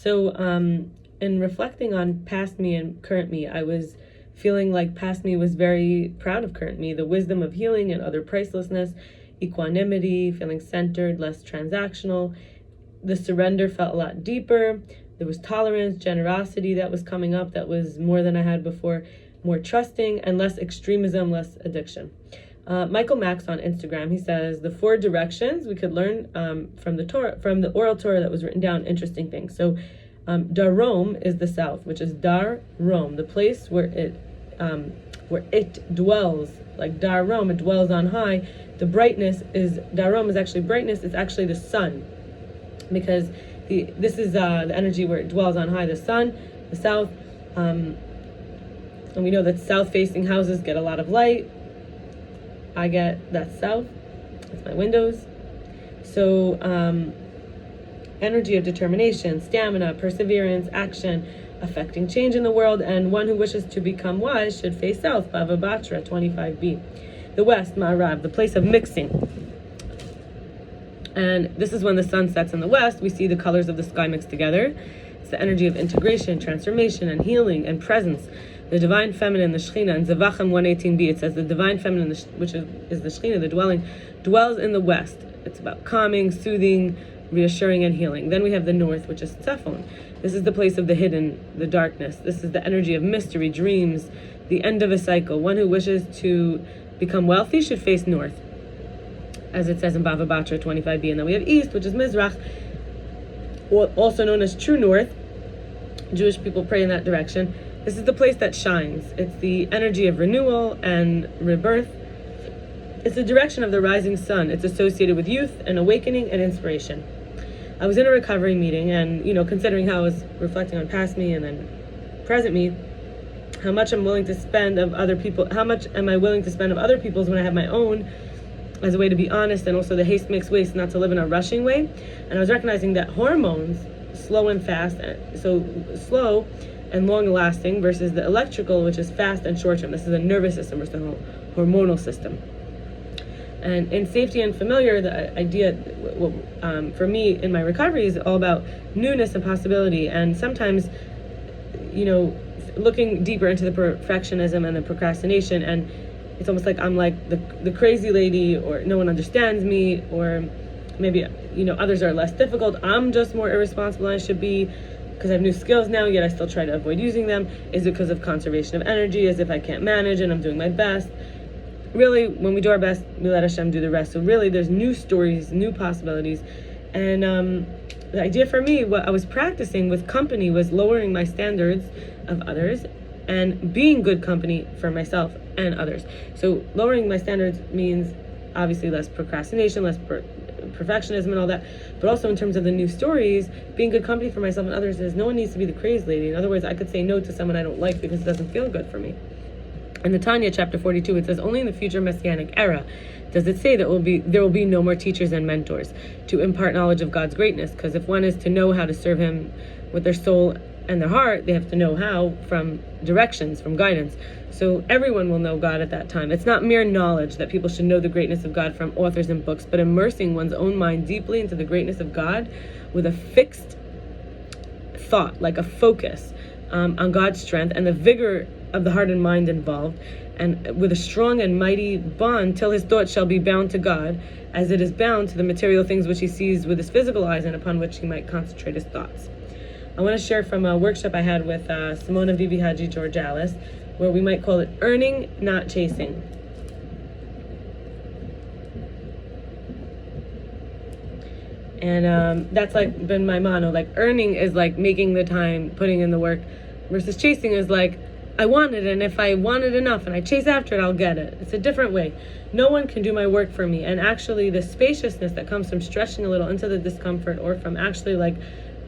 So, in reflecting on past me and current me, I was feeling like past me was very proud of current me, the wisdom of healing and other pricelessness, equanimity, feeling centered, less transactional. The surrender felt a lot deeper. There was tolerance, generosity that was coming up that was more than I had before, more trusting, and less extremism, less addiction. Michael Max on Instagram, he says, the 4 directions we could learn from the Torah, from the oral Torah that was written down, interesting things. So Darom is the south, which is Dar Rom, the place where it dwells, like Dar Rom, it dwells on high. The brightness is, Darom is actually brightness, it's actually the sun, because this is the energy where it dwells on high, the sun, the south, and we know that south-facing houses get a lot of light. I get that south, that's my windows. So energy of determination, stamina, perseverance, action, affecting change in the world, and one who wishes to become wise should face south, Bava Batra 25b. The west, Ma'arav, the place of mixing. And this is when the sun sets in the west, we see the colors of the sky mixed together. It's the energy of integration, transformation, and healing, and presence. The divine feminine, the Shekhinah, in Zevachim 118b, it says the divine feminine, which is the Shekhinah, the dwelling, dwells in the west. It's about calming, soothing, reassuring, and healing. Then we have the north, which is Tzefon. This is the place of the hidden, the darkness. This is the energy of mystery, dreams, the end of a cycle. One who wishes to become wealthy should face north, as it says in Bava Batra 25b. And then we have east, which is Mizrach, also known as true north. Jewish people pray in that direction. This is the place that shines. It's the energy of renewal and rebirth. It's the direction of the rising sun. It's associated with youth and awakening and inspiration. I was in a recovery meeting, and considering how I was reflecting on past me and then present me, how much I'm willing to spend of other people, how much am I willing to spend of other people's when I have my own, as a way to be honest, and also the haste makes waste, not to live in a rushing way. And I was recognizing that hormones, slow and fast, so slow and long lasting versus the electrical, which is fast and short term. This is the nervous system versus the hormonal system. And in safety and familiar, the idea for me in my recovery is all about newness and possibility. And sometimes, looking deeper into the perfectionism and the procrastination, and it's almost like I'm like the crazy lady, or no one understands me, or maybe others are less difficult. I'm just more irresponsible than I should be because I have new skills now, yet I still try to avoid using them. Is it because of conservation of energy, as if I can't manage and I'm doing my best? Really, when we do our best, we let Hashem do the rest. So really, there's new stories, new possibilities. And the idea for me, what I was practicing with company, was lowering my standards of others and being good company for myself and others. So lowering my standards means obviously less procrastination, less perfectionism and all that, but also in terms of the new stories, being good company for myself and others is no one needs to be the crazy lady. In other words, I could say no to someone I don't like because it doesn't feel good for me. In the Tanya, chapter 42, it says, only in the future Messianic era does it say that there will be no more teachers and mentors to impart knowledge of God's greatness. Because if one is to know how to serve Him with their soul and their heart, they have to know how from directions, from guidance. So everyone will know God at that time. It's not mere knowledge that people should know the greatness of God from authors and books, but immersing one's own mind deeply into the greatness of God with a fixed thought, like a focus on God's strength and the vigor of the heart and mind involved, and with a strong and mighty bond till his thoughts shall be bound to God, as it is bound to the material things which he sees with his physical eyes and upon which he might concentrate his thoughts. I want to share from a workshop I had with Simona Vivi Haji Georgalis, where we might call it earning, not chasing. And that's like been my motto. Like earning is like making the time, putting in the work, versus chasing is like, I want it, and if I want it enough and I chase after it, I'll get it. It's a different way. No one can do my work for me. And actually the spaciousness that comes from stretching a little into the discomfort, or from actually like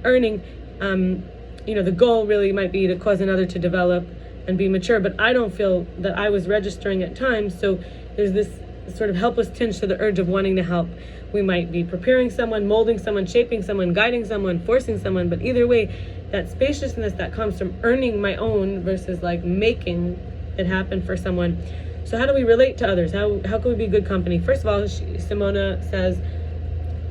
earning, the goal really might be to cause another to develop and be mature, but I don't feel that I was registering at times. So there's this sort of helpless tinge to the urge of wanting to help. We might be preparing someone, molding someone, shaping someone, guiding someone, forcing someone, but either way, that spaciousness that comes from earning my own versus like making it happen for someone. So how do we relate to others? How can we be good company? First of all, Simona says,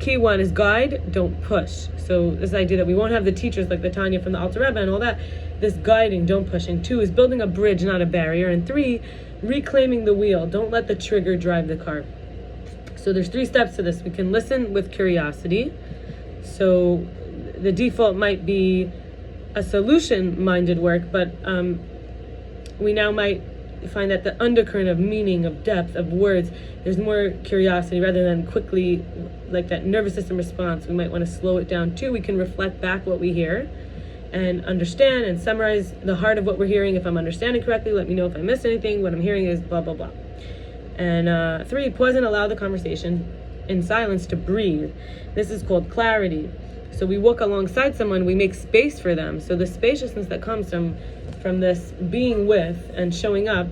key one is guide, don't push. So this idea that we won't have the teachers like the Tanya from the Alter Rebbe and all that, this guiding, don't pushing. 2 is building a bridge, not a barrier. And 3, reclaiming the wheel. Don't let the trigger drive the car. So there's 3 steps to this. We can listen with curiosity. So the default might be a solution-minded work, but we now might find that the undercurrent of meaning, of depth, of words, there's more curiosity rather than quickly, like that nervous system response. We might want to slow it down too. We can reflect back what we hear and understand and summarize the heart of what we're hearing. If I'm understanding correctly, let me know if I missed anything. What I'm hearing is blah, blah, blah. And 3, pause and allow the conversation in silence to breathe. This is called clarity. So we walk alongside someone, we make space for them. So the spaciousness that comes from this being with and showing up,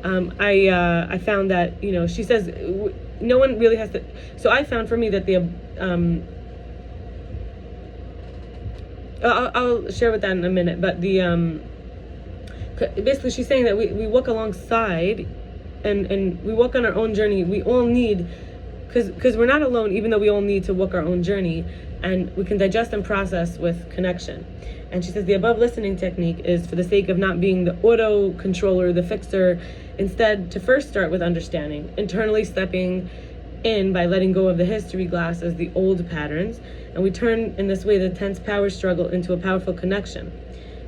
I found that, you know, she says no one really has to. So I found for me that the I'll share with that in a minute. But the basically she's saying that we walk alongside, and we walk on our own journey. We all need, because we're not alone, even though we all need to walk our own journey, and we can digest and process with connection. And she says the above listening technique is for the sake of not being the auto controller, the fixer, instead to first start with understanding, internally stepping in by letting go of the history glasses, the old patterns, and we turn in this way the tense power struggle into a powerful connection.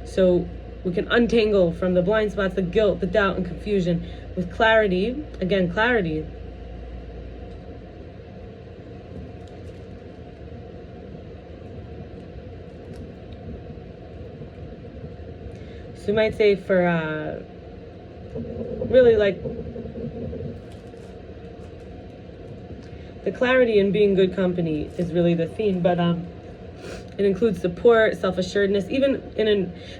So we can untangle from the blind spots, the guilt, the doubt, and confusion with clarity. Again, clarity. So you might say for really like the clarity in being good company is really the theme, but it includes support, self-assuredness,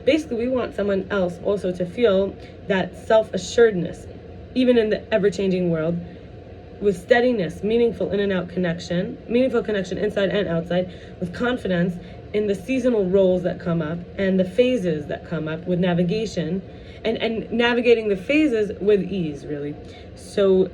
basically we want someone else also to feel that self-assuredness, even in the ever-changing world, with steadiness, meaningful in and out connection, meaningful connection inside and outside, with confidence in the seasonal roles that come up and the phases that come up, with navigation and navigating the phases with ease, really. So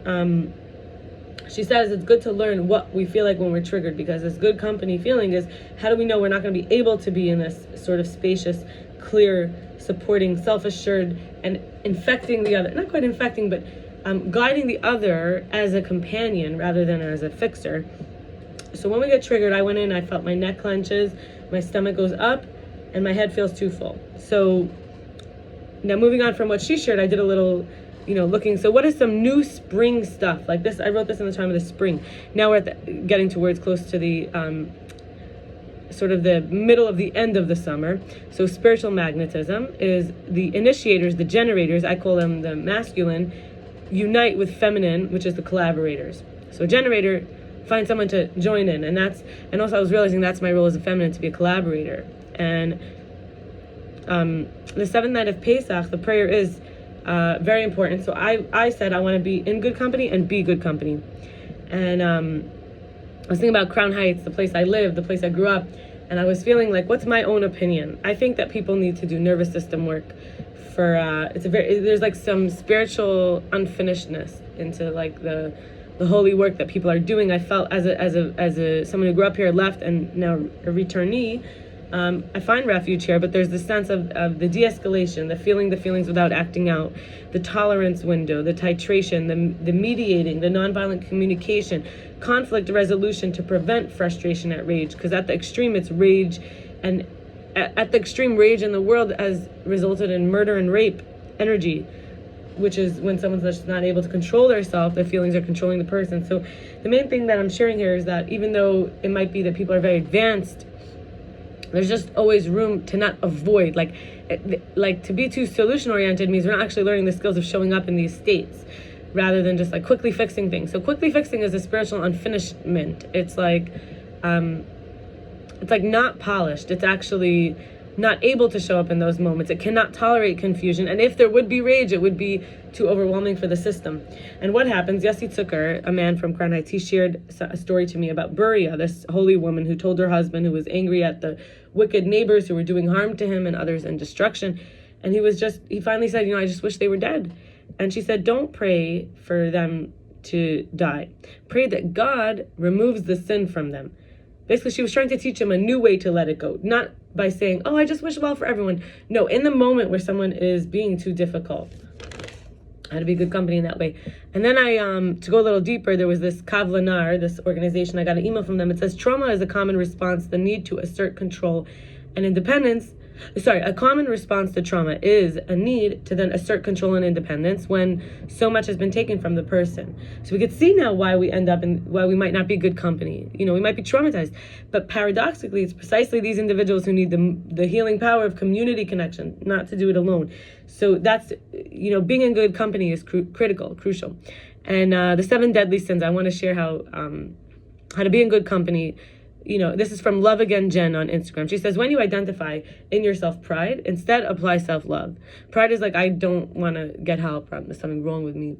she says it's good to learn what we feel like when we're triggered, because this good company feeling is, how do we know we're not going to be able to be in this sort of spacious, clear, supporting, self-assured, and infecting the other, not quite infecting, but guiding the other as a companion rather than as a fixer. So when we get triggered, I went in, I felt my neck clenches, my stomach goes up, and my head feels too full. So now moving on from what she shared, I did a little, looking. So what is some new spring stuff? Like this, I wrote this in the time of the spring. Now we're getting towards close to the sort of the middle of the end of the summer. So spiritual magnetism is the initiators, the generators, I call them the masculine, unite with feminine, which is the collaborators. So a generator finds someone to join in, and also I was realizing that's my role as a feminine, to be a collaborator. And the seventh night of Pesach, the prayer is very important. So I said I want to be in good company and be good company. And I was thinking about Crown Heights, the place I live, the place I grew up, and I was feeling like, what's my own opinion? I think that people need to do nervous system work for there's like some spiritual unfinishedness into like the holy work that people are doing. I felt as a someone who grew up here, left, and now a returnee, I find refuge here, but there's the sense of the de-escalation, the feelings without acting out, the tolerance window, the titration, the mediating, the nonviolent communication, conflict resolution to prevent frustration at rage, because at the extreme it's rage, and at the extreme, rage in the world has resulted in murder and rape energy, which is when someone's just not able to control themselves, their feelings are controlling the person. So the main thing that I'm sharing here is that even though it might be that people are very advanced, there's just always room to not avoid, like to be too solution oriented means we're not actually learning the skills of showing up in these states rather than just like quickly fixing things. So quickly fixing is a spiritual unfinishment. It's like not polished. It's actually not able to show up in those moments. It cannot tolerate confusion. And if there would be rage, it would be too overwhelming for the system. And what happens, Yossi Zucker, a man from Crown Heights, he shared a story to me about Buria, this holy woman who told her husband, who was angry at the wicked neighbors who were doing harm to him and others in destruction. And he finally said, I just wish they were dead. And she said, don't pray for them to die. Pray that God removes the sin from them. Basically, she was trying to teach him a new way to let it go, not by saying, oh, I just wish well for everyone. No, in the moment where someone is being too difficult, how to be good company in that way. And then to go a little deeper, there was this Kav Lanar, this organization, I got an email from them. It says, trauma is a common response to the need to assert control and independence. A common response to trauma is a need to then assert control and independence when so much has been taken from the person. So we could see now why we end up why we might not be good company. We might be traumatized. But paradoxically, it's precisely these individuals who need the healing power of community connection, not to do it alone. So that's, being in good company is crucial. And the 7 deadly sins, I want to share how to be in good company. This is from Love Again Jen on Instagram. She says, when you identify in yourself pride, instead apply self-love. Pride is like, I don't want to get help, there's something wrong with me.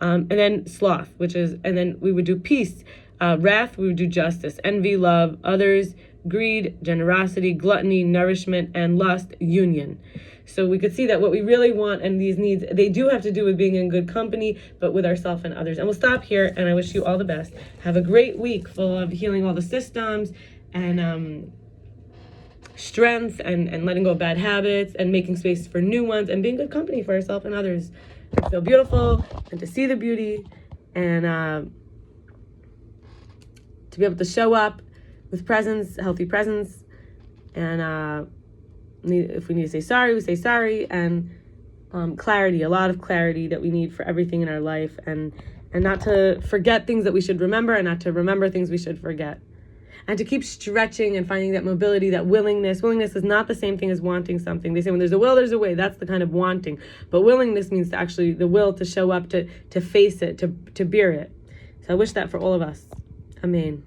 And then sloth, and then we would do peace. Wrath, we would do justice. Envy, love. Others, greed, generosity, gluttony, nourishment, and lust, union. So we could see that what we really want and these needs, they do have to do with being in good company, but with ourselves and others. And we'll stop here, and I wish you all the best. Have a great week full of healing all the systems and strength and letting go of bad habits and making space for new ones and being good company for ourselves and others. To feel beautiful and to see the beauty and to be able to show up with presence, healthy presence, and if we need to say sorry, we say sorry, and clarity, a lot of clarity that we need for everything in our life, and not to forget things that we should remember and not to remember things we should forget, and to keep stretching and finding that mobility, that willingness. Willingness is not the same thing as wanting something. They say when there's a will, there's a way. That's the kind of wanting. But willingness means to actually the will to show up, to face it, to bear it. So I wish that for all of us. Amen.